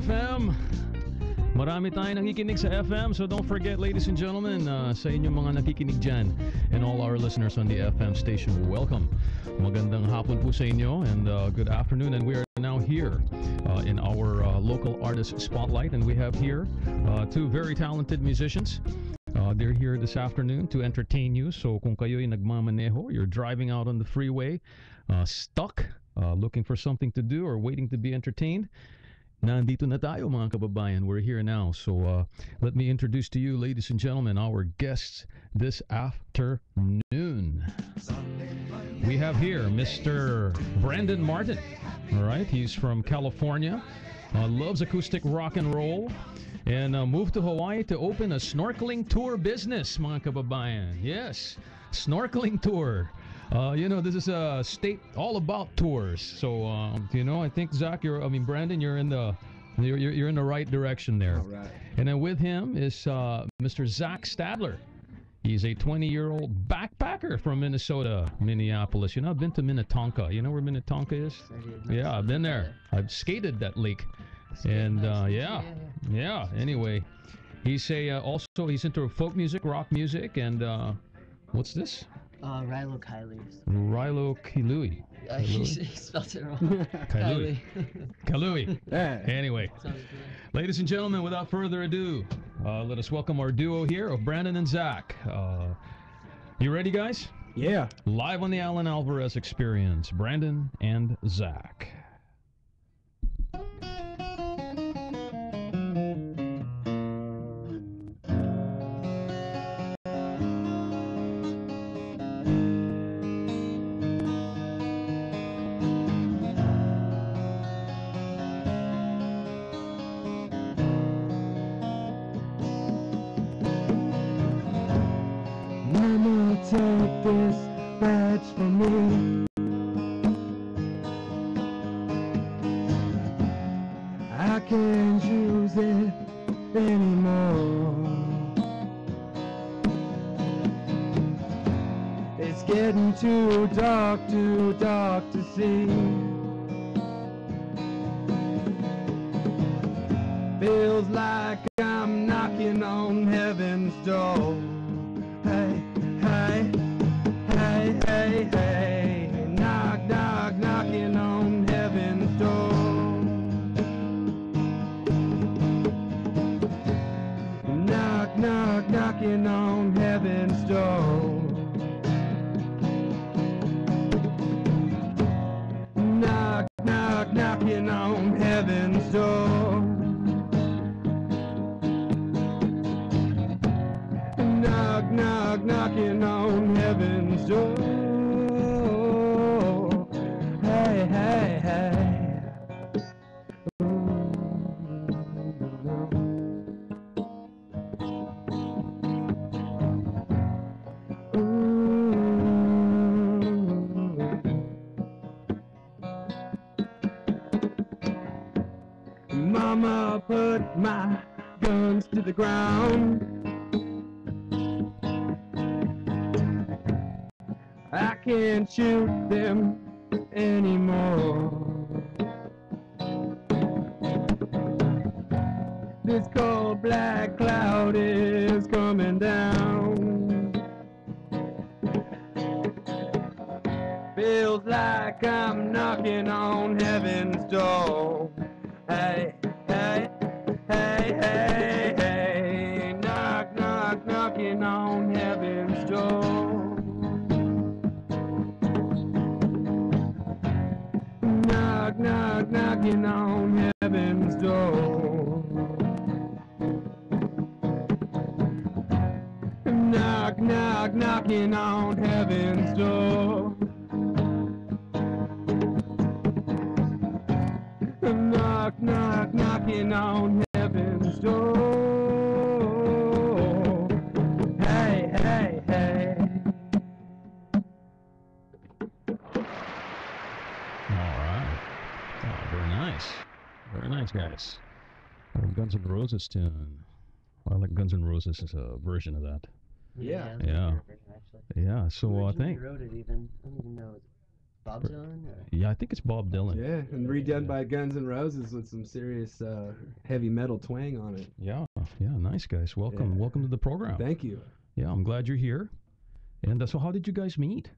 FM. Marami tayong nakikinig sa FM, so don't forget, ladies and gentlemen, sa inyong mga nakikinig dyan and all our listeners on the FM station, welcome. Magandang hapon po sa inyo and good afternoon. And we are now here in our local artist spotlight, and we have here two very talented musicians. They're here this afternoon to entertain you. So kung kayo'y nagmamaneho, you're driving out on the freeway, stuck, looking for something to do or waiting to be entertained, nandito na tayo mga kababayan. We're here now. So let me introduce to you, ladies and gentlemen, our guests this afternoon. We have here Mr. Brandon Martin. All right, he's from California, loves acoustic rock and roll, and moved to Hawaii to open a snorkeling tour business, mga kababayan. Yes, snorkeling tour. This is a state all about tours. So, I think Zack, Brandon, you're in the right direction there. All right. And then with him is Mr. Zack Stadler. He's a 20-year-old backpacker from Minnesota, Minneapolis. I've been to Minnetonka. You know where Minnetonka is? Yeah, I've been there. I've skated that lake. And anyway, he's he's into folk music, rock music, and what's this? Rilo Kiley. Rilo Kilui. He spelled it wrong. Kilui. Kilui. Yeah. Anyway, ladies and gentlemen, without further ado, let us welcome our duo here of Brandon and Zack. You ready, guys? Yeah. Live on the Alan Alvarez Experience, Brandon and Zack. Take this badge from me. I can't use it anymore. It's getting too dark to see. Feels like I'm knocking on heaven's door. Hey, hey, hey, hey, hey, knock, knock, knocking on heaven's door. Knock, knock, knocking on heaven's door. Knock, knock, knocking on heaven's door. Knock, knock, knocking on heaven's door. Hey, hey, hey. Mama put my guns to the ground. I can't shoot them anymore. This cold black cloud is coming down. Feels like I'm knocking on heaven's door. Hey, hey, hey, hey, hey, knock, knock, knocking on heaven's door. Knock, knock, knocking on heaven's door. Knock, knock, knocking on heaven's door. Knock, knock, knocking on heaven's door. Hey, hey, hey. Very nice, guys. Guns N' Roses tune. I like Guns N' Roses as a version of that. Yeah. Yeah. Yeah. So I think. Wrote it even. I don't even know. Bob Dylan? Or? Yeah, I think it's Bob Dylan. Yeah, and redone by Guns N' Roses with some serious heavy metal twang on it. Yeah, nice guys. Welcome to the program. Thank you. Yeah, I'm glad you're here. And so how did you guys meet?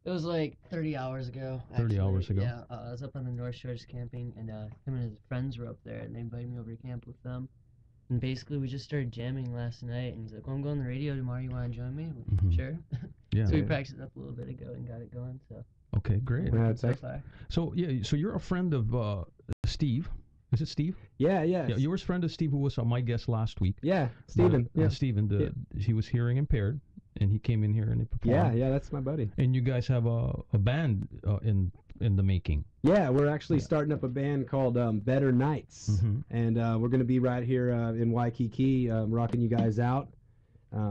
It was like 30 hours ago. 30 hours ago? Yeah, I was up on the North Shore just camping, and him and his friends were up there, and they invited me over to camp with them. And basically, we just started jamming last night, and he's like, well, I'm going on the radio tomorrow. You want to join me? I'm like, sure. Yeah. So we practiced up a little bit ago and got it going. So. Okay, great. Yeah, So far. So you're a friend of Steve. Is it Steve? Yeah. Yeah, you were a friend of Steve, who was my guest last week. Yeah, Steven. Yeah. Steven, he was hearing impaired, and he came in here and he performed. Yeah, that's my buddy. And you guys have a band in the making. Yeah, we're actually starting up a band called Better Nights, and we're going to be right here in Waikiki, rocking you guys out,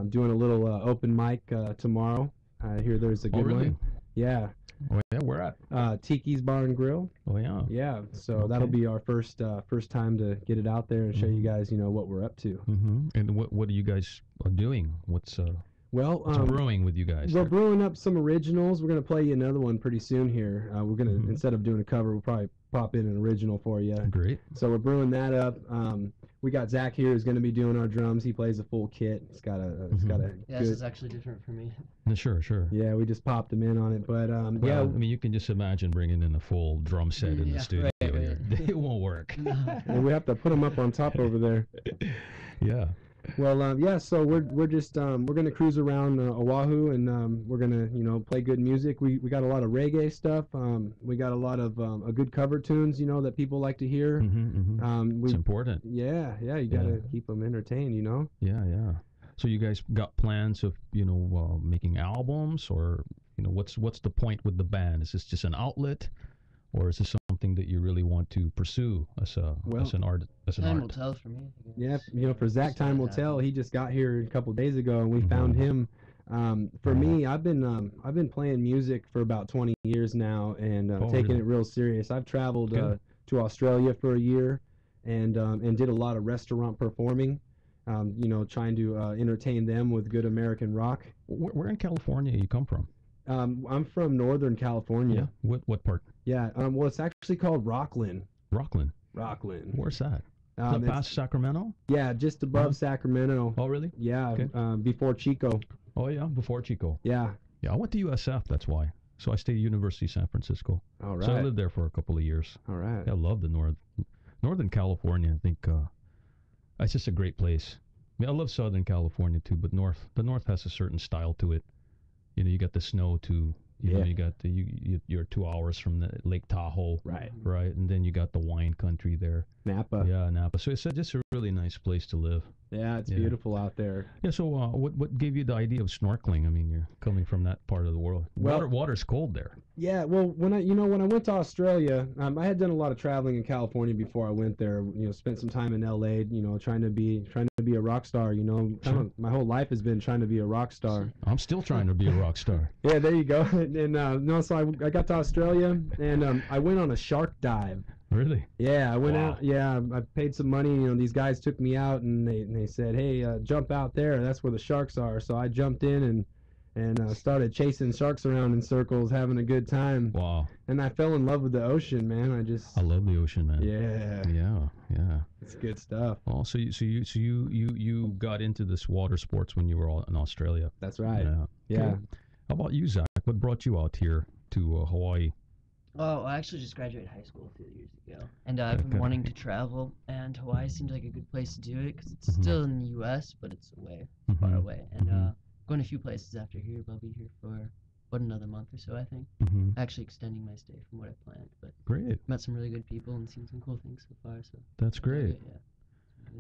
doing a little open mic tomorrow. I hear there's a good one. Yeah. Oh yeah, where at? Tiki's Bar and Grill. Oh yeah. Yeah, so that'll be our first time to get it out there and show you guys, what we're up to. And what are you guys doing? What's brewing with you guys? We're brewing up some originals. We're gonna play you another one pretty soon here. We're gonna instead of doing a cover, we'll probably pop in an original for you. Great. So we're brewing that up. We got Zack here who's gonna be doing our drums. He plays a full kit. It's got a Yeah, this is actually different for me. Sure. Yeah, we just popped him in on it, but I mean, you can just imagine bringing in a full drum set in the studio. Right. It won't work. and we have to put him up on top over there. Yeah. Well, so we're just we're gonna cruise around Oahu, and we're gonna play good music. We got a lot of reggae stuff. We got a lot of good cover tunes, that people like to hear. It's important. Yeah, you gotta keep them entertained, Yeah. So you guys got plans of making albums, or what's the point with the band? Is this just an outlet, or is this something that you really want to pursue as an art? Time will tell for me. Yeah, for Zack, time will tell. He just got here a couple days ago, and we found him. For me, I've been playing music for about 20 years now, and taking it real serious. I've traveled to Australia for a year, and did a lot of restaurant performing. Trying to entertain them with good American rock. Where in California you come from? I'm from Northern California. Yeah. What part? Yeah. Well, it's actually called Rockland. Rockland. Where's that? Is that past Sacramento? Yeah, just above Sacramento. Oh, really? Yeah. Okay. Before Chico. Oh, yeah. Before Chico. Yeah. Yeah. I went to USF. That's why. So I stayed at University of San Francisco. All right. So I lived there for a couple of years. All right. Yeah, I love the Northern California. I think it's just a great place. I mean, I love Southern California too, but the North has a certain style to it. You got the snow too. You got you're 2 hours from the Lake Tahoe. Right. And then you got the wine country there. Napa. Yeah, Napa. So it's just a really nice place to live. Yeah, it's beautiful out there. Yeah. So what gave you the idea of snorkeling? I mean, you're coming from that part of the world. Water's cold there. Yeah. Well, when I went to Australia, I had done a lot of traveling in California before I went there. Spent some time in LA. Trying to be a rock star. My whole life has been trying to be a rock star. I'm still trying to be a rock star. Yeah, there you go. So I got to Australia, and I went on a shark dive. Really? Yeah, I went out. Yeah, I paid some money. These guys took me out, and they said, "Hey, jump out there. That's where the sharks are." So I jumped in and started chasing sharks around in circles, having a good time. Wow. And I fell in love with the ocean, man. I love the ocean, man. Yeah. It's good stuff. Oh, so you got into this water sports when you were in Australia. That's right. Yeah. How about you, Zack? What brought you out here to Hawaii? Oh, I actually just graduated high school a few years ago, and I've been wanting to travel, and Hawaii seems like a good place to do it because it's still in the U.S., but it's far away, and going a few places after here, but I'll be here for another month or so, I think. Actually extending my stay from what I planned, but great. Met some really good people and seen some cool things so far. So that's great.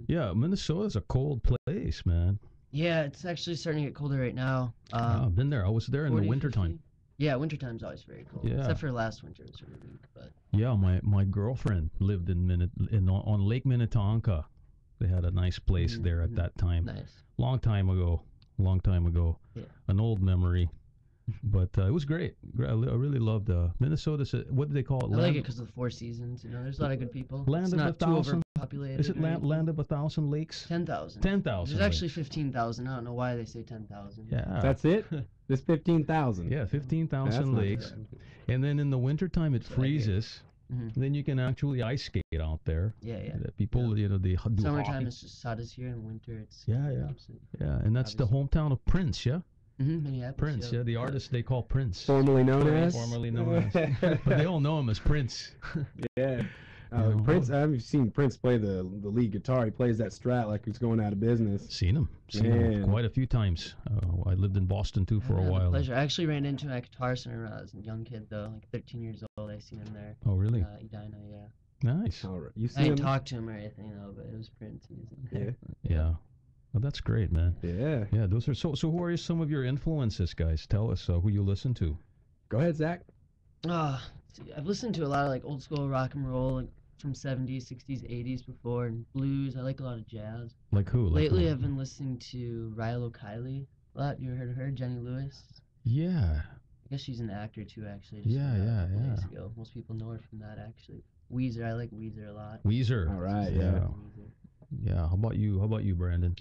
Yeah, Minnesota's a cold place, man. Yeah, it's actually starting to get colder right now. I've been there. I was there in the wintertime. Yeah, wintertime's always very cold. Yeah. Except for last winter, it was really weak. But yeah, my girlfriend lived on Lake Minnetonka. They had a nice place there at that time. Nice. Long time ago. Yeah. An old memory. But it was great. I really loved Minnesota. What do they call it? I like it because of the 4 seasons. There's a lot of good people. Land it's of not the too thousand populated. Is it Land of a Thousand Lakes? 10,000. 10,000. There's actually 15,000. I don't know why they say 10,000. Yeah. That's it? There's 15,000. Yeah, 15,000 lakes. And then in the wintertime it freezes. Then you can actually ice skate out there. Yeah, yeah. People, they do Summertime hockey. it's just hot as here, and winter it's Yeah. And that's the hometown of Prince, yeah? Minneapolis. Prince, yeah, the artist they call Prince. Formerly known as? Formerly known as. But they all know him as Prince. Yeah. Prince, I've seen Prince play the lead guitar. He plays that Strat like he's going out of business. Seen him quite a few times. I lived in Boston too for a while. Pleasure. I actually ran into him at Guitar Center when I was a young kid, though, like 13 years old. I seen him there. Oh, really? Edina, yeah. Nice. All right. You see I didn't him? talk to him or anything, though, but it was Prince. He was in there. Yeah. Well, that's great, man. Yeah. Yeah, those are so who are some of your influences, guys? Tell us who you listen to. Go ahead, Zach. I've listened to a lot of like old school rock and roll, like from 70s, 60s, 80s before, and blues. I like a lot of jazz. Like who? Lately, I've been listening to Rilo Kiley a lot. You ever heard of her? Jenny Lewis? Yeah. I guess she's an actor too, actually. Yeah. Days ago. Most people know her from that, actually. Weezer, I like Weezer a lot. Weezer. All right, Yeah. Yeah. How about you, Brandon?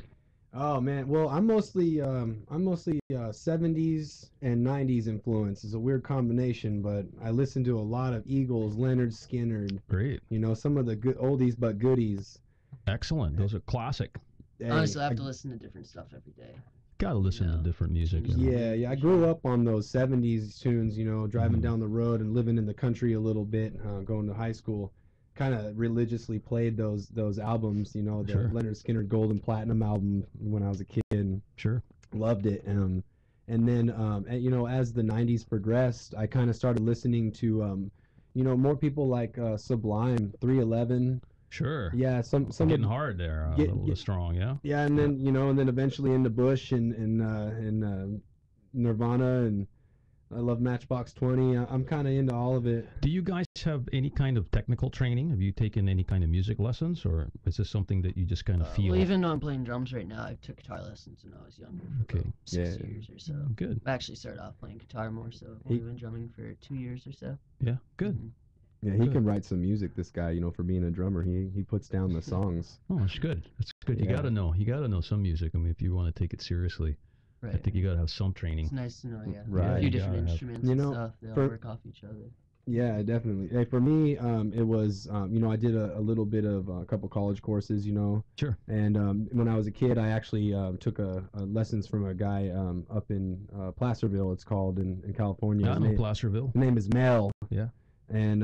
Oh man, well I'm mostly 70s and 90s influence. It's a weird combination, but I listen to a lot of Eagles, Leonard Skinner. Great. You know, some of the good oldies but goodies. Excellent. Those are classic. Honestly, I have to listen to different stuff every day. Gotta listen to different music. You know? Yeah. I grew up on those 70s tunes, you know, driving down the road and living in the country a little bit, going to high school. Kind of religiously played those albums, you know, the Leonard Skinner Gold and Platinum album when I was a kid. Sure. Loved it. And then, you know, as the 90s progressed, I kind of started listening to, you know, more people like Sublime, 311. Sure. Yeah, some getting hard there, a little strong, yeah. Yeah, and then you know, and then eventually into Bush and Nirvana, and I love Matchbox 20. I'm kind of into all of it. Do you guys have any kind of technical training? Have you taken any kind of music lessons, or is this something that you just kind of feel? Well, even though I'm playing drums right now, I took guitar lessons when I was younger for about 6 years or so. Good. I actually started off playing guitar more, so I've only been drumming for 2 years or so. Yeah, good. Yeah, he can write some music. This guy, you know, for being a drummer, he puts down the songs. Oh, that's good. That's good. You gotta know. You gotta know some music. I mean, if you want to take it seriously, I think you gotta have some training. It's nice to know. Yeah. Right. A few different instruments you know, and stuff. They all work off each other. Yeah, definitely. Hey, for me, it was, you know, I did a little bit of a couple college courses, you know. Sure. And when I was a kid, I actually took lessons from a guy up in Placerville, it's called, in California. I know Placerville. His name is Mel. Yeah. And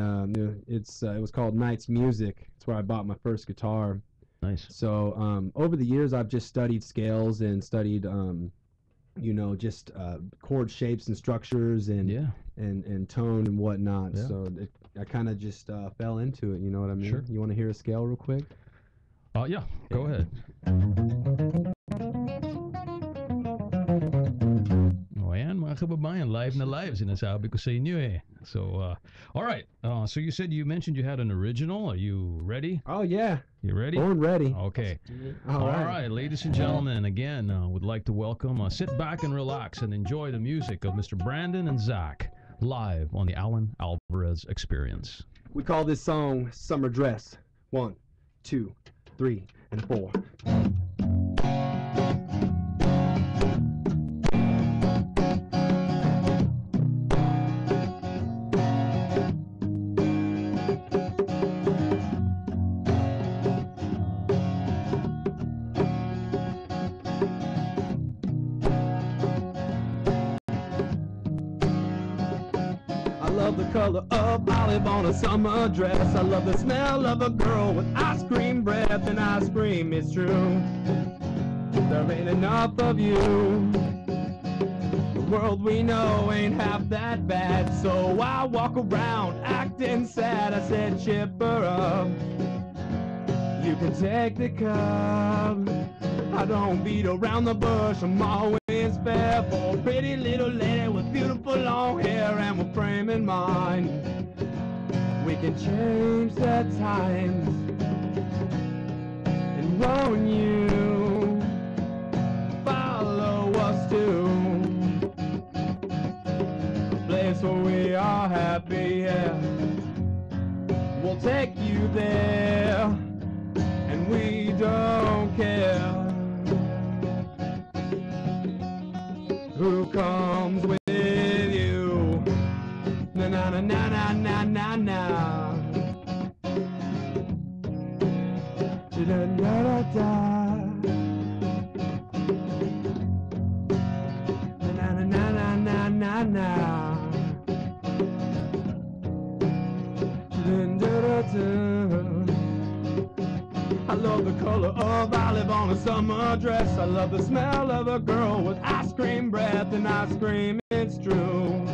it was called Knight's Music. It's where I bought my first guitar. Nice. So over the years, I've just studied scales and studied, you know, just chord shapes and structures and tone and whatnot. Yeah. So I kind of just fell into it. You know what I mean? Sure. You want to hear a scale real quick? Yeah. Go ahead. O ayan, mga kababayan, live na live, sinasabi ko sa inyo eh. So, all right. So you said you mentioned you had an original. Are you ready? Oh, yeah. You ready? Born ready. Okay. All right, ladies and gentlemen, again, would like to welcome, sit back and relax and enjoy the music of Mr. Brandon and Zack live on the Alan Alvarez Experience. We call this song Summer Dress. 1, 2, 3, and 4. The color of olive on a summer dress. I love the smell of a girl with ice cream breath and ice cream. It's true, there ain't enough of you. The world we know ain't half that bad, so I walk around acting sad. I said, chipper up, you can take the cup. I don't beat around the bush, I'm always fair for a pretty little lady with beautiful long hair and with frame in mind. We can change the times and won't you follow us to a place where we are happy, yeah. We'll take you there. don't care who comes with you. Na na na na na na na. Da da da da. Na na na na na na na. Da da da. I love the color of olive on a summer dress. I love the smell of a girl with ice cream breath. And I scream, it's true,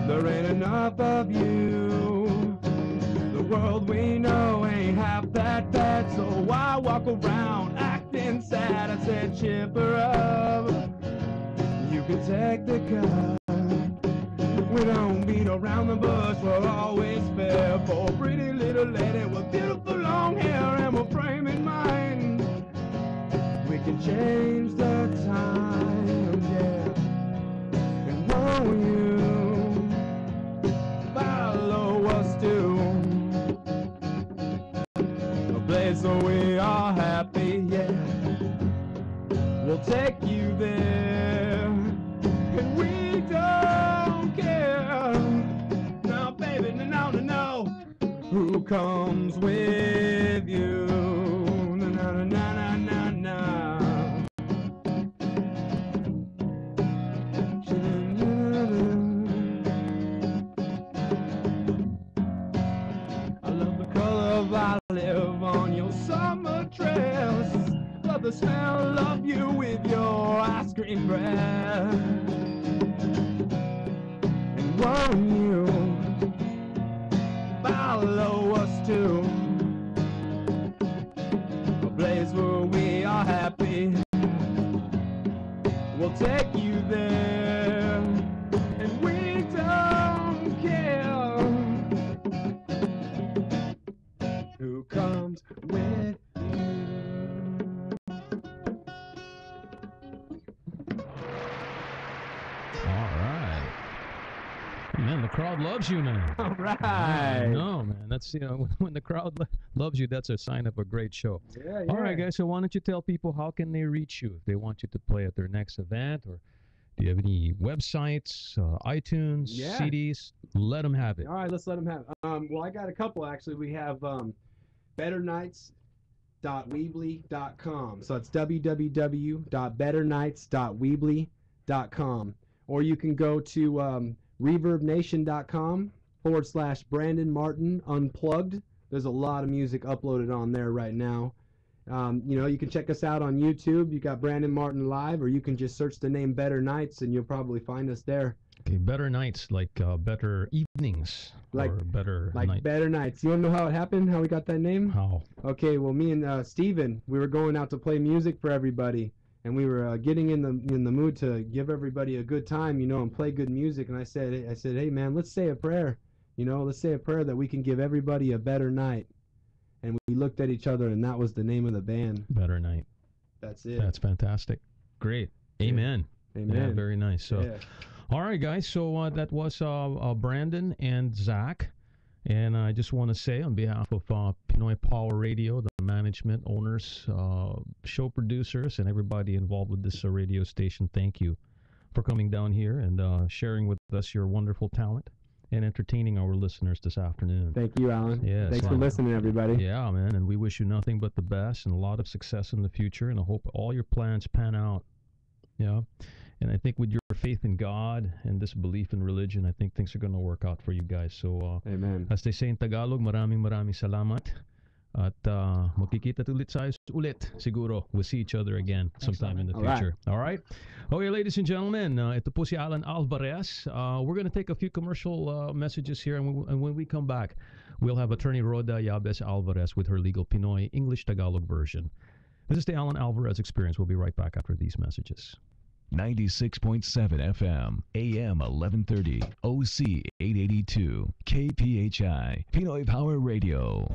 there ain't enough of you. The world we know ain't half that bad, so why walk around acting sad? I said, chipper up, you can take the cut. We don't beat around the bush, we're always fair. For a pretty little lady with beautiful long hair and we'll frame in mind, we can change the times, yeah. And won't you follow us to a place where we are happy, yeah. We'll take you there, and we don't care. Now, baby, no, no, no. Who comes with you? Na na na na na na. I love the color of olive on your summer dress. Love the smell of you with your ice cream breath. And won't you follow us to a place where we are happy? We'll take you there, and we don't care who comes with you. All right. Man, the crowd loves you, man. All right. No, man. That's, when the crowd loves you, that's a sign of a great show. Yeah. All right, guys. So why don't you tell people how can they reach you if they want you to play at their next event, or do you have any websites, iTunes, Yeah. CDs? Let them have it. All right, let's let them have. Well, I got a couple actually. We have betternights.weebly.com. So it's www.betternights.weebly.com. Or you can go to reverbnation.com/Brandon Martin Unplugged. There's a lot of music uploaded on there right now. You can check us out on YouTube. You got Brandon Martin Live, or you can just search the name Better Nights and you'll probably find us there. Okay, better nights, like better evenings, Like- or better Like night. Better Nights. You want to know how it happened? How we got that name? How? Okay, well, me and Steven, we were going out to play music for everybody, and we were getting in the mood to give everybody a good time, and play good music. And I said, hey man, let's say a prayer. Let's say a prayer that we can give everybody a better night. And we looked at each other, and that was the name of the band. Better night. That's it. That's fantastic. Great. Amen. Amen. Yeah, very nice. So, Yeah. all right, guys. So that was Brandon and Zack. And I just want to say on behalf of Pinoy Power Radio, the management, owners, show producers, and everybody involved with this radio station, thank you for coming down here and sharing with us your wonderful talent and entertaining our listeners this afternoon. Thank you, Alan. Yes, Thanks for man. listening, everybody. Yeah, man, and we wish you nothing but the best and a lot of success in the future, and I hope all your plans pan out. Yeah, and I think with your faith in God and this belief in religion, I think things are going to work out for you guys. So, Amen. as they say in Tagalog, maraming salamat. At magkikita ulit siguro. We'll see each other again sometime in the future. All right. Okay, ladies and gentlemen, ito po si Alan Alvarez. We're going to take a few commercial messages here, and when we come back, we'll have attorney Rhoda Yabes Alvarez with her legal Pinoy English Tagalog version. This is the Alan Alvarez Experience. We'll be right back after these messages. 96.7 FM, AM 1130, OC 882, KPHI, Pinoy Power Radio.